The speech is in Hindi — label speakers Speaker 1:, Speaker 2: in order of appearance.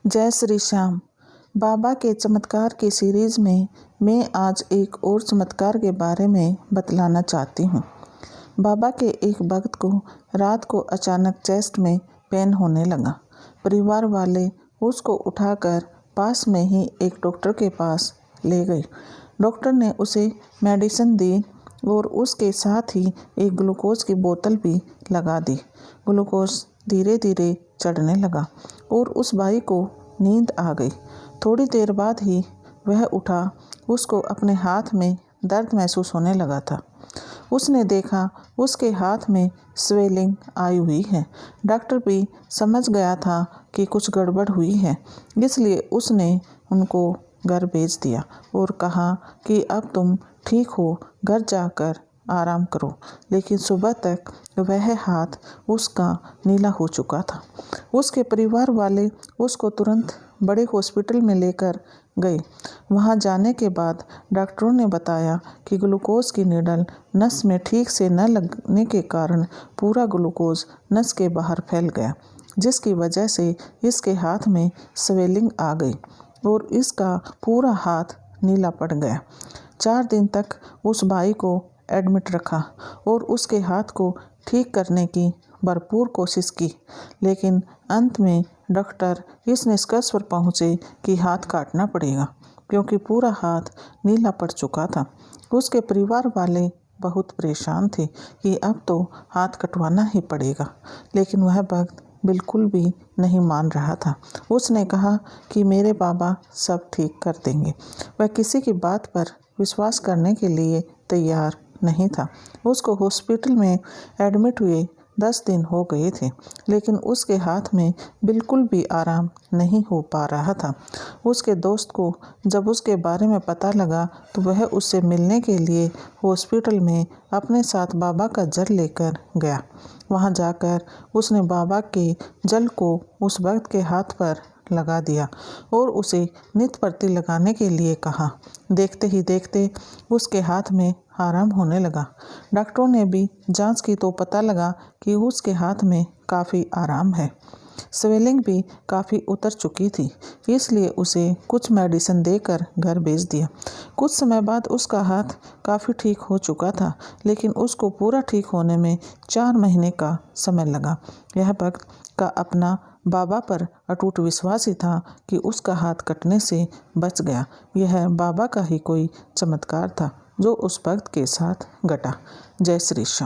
Speaker 1: जय श्री श्याम। बाबा के चमत्कार की सीरीज़ में मैं आज एक और चमत्कार के बारे में बतलाना चाहती हूँ। बाबा के एक भक्त को रात को अचानक चेस्ट में पेन होने लगा। परिवार वाले उसको उठाकर पास में ही एक डॉक्टर के पास ले गए। डॉक्टर ने उसे मेडिसिन दी और उसके साथ ही एक ग्लूकोज की बोतल भी लगा दी। ग्लूकोज धीरे धीरे चढ़ने लगा और उस भाई को नींद आ गई। थोड़ी देर बाद ही वह उठा। उसको अपने हाथ में दर्द महसूस होने लगा था। उसने देखा उसके हाथ में स्वेलिंग आई हुई है। डॉक्टर भी समझ गया था कि कुछ गड़बड़ हुई है, इसलिए उसने उनको घर भेज दिया और कहा कि अब तुम ठीक हो, घर जाकर आराम करो। लेकिन सुबह तक वह हाथ उसका नीला हो चुका था। उसके परिवार वाले उसको तुरंत बड़े हॉस्पिटल में लेकर गए। वहां जाने के बाद डॉक्टरों ने बताया कि ग्लूकोज की नीडल नस में ठीक से न लगने के कारण पूरा ग्लूकोज नस के बाहर फैल गया, जिसकी वजह से इसके हाथ में स्वेलिंग आ गई और इसका पूरा हाथ नीला पड़ गया। 4 दिन तक उस भाई को एडमिट रखा और उसके हाथ को ठीक करने की भरपूर कोशिश की, लेकिन अंत में डॉक्टर इस निष्कर्ष पर पहुँचे कि हाथ काटना पड़ेगा, क्योंकि पूरा हाथ नीला पड़ चुका था। उसके परिवार वाले बहुत परेशान थे कि अब तो हाथ कटवाना ही पड़ेगा, लेकिन वह भक्त बिल्कुल भी नहीं मान रहा था। उसने कहा कि मेरे बाबा सब ठीक कर देंगे। वह किसी की बात पर विश्वास करने के लिए तैयार नहीं था। उसको हॉस्पिटल में एडमिट हुए 10 दिन हो गए थे, लेकिन उसके हाथ में बिल्कुल भी आराम नहीं हो पा रहा था। उसके दोस्त को जब उसके बारे में पता लगा तो वह उससे मिलने के लिए हॉस्पिटल में अपने साथ बाबा का जल लेकर गया। वहां जाकर उसने बाबा के जल को उस भक्त के हाथ पर लगा दिया और उसे नित्य प्रति लगाने के लिए कहा। देखते ही देखते उसके हाथ में आराम होने लगा। डॉक्टरों ने भी जांच की तो पता लगा कि उसके हाथ में काफ़ी आराम है। स्वेलिंग भी काफ़ी उतर चुकी थी, इसलिए उसे कुछ मेडिसिन देकर घर भेज दिया। कुछ समय बाद उसका हाथ काफ़ी ठीक हो चुका था, लेकिन उसको पूरा ठीक होने में 4 महीने का समय लगा। यह भक्त का अपना बाबा पर अटूट विश्वास ही था कि उसका हाथ कटने से बच गया। यह बाबा का ही कोई चमत्कार था जो उस भक्त के साथ घटा। जय श्री श्याम।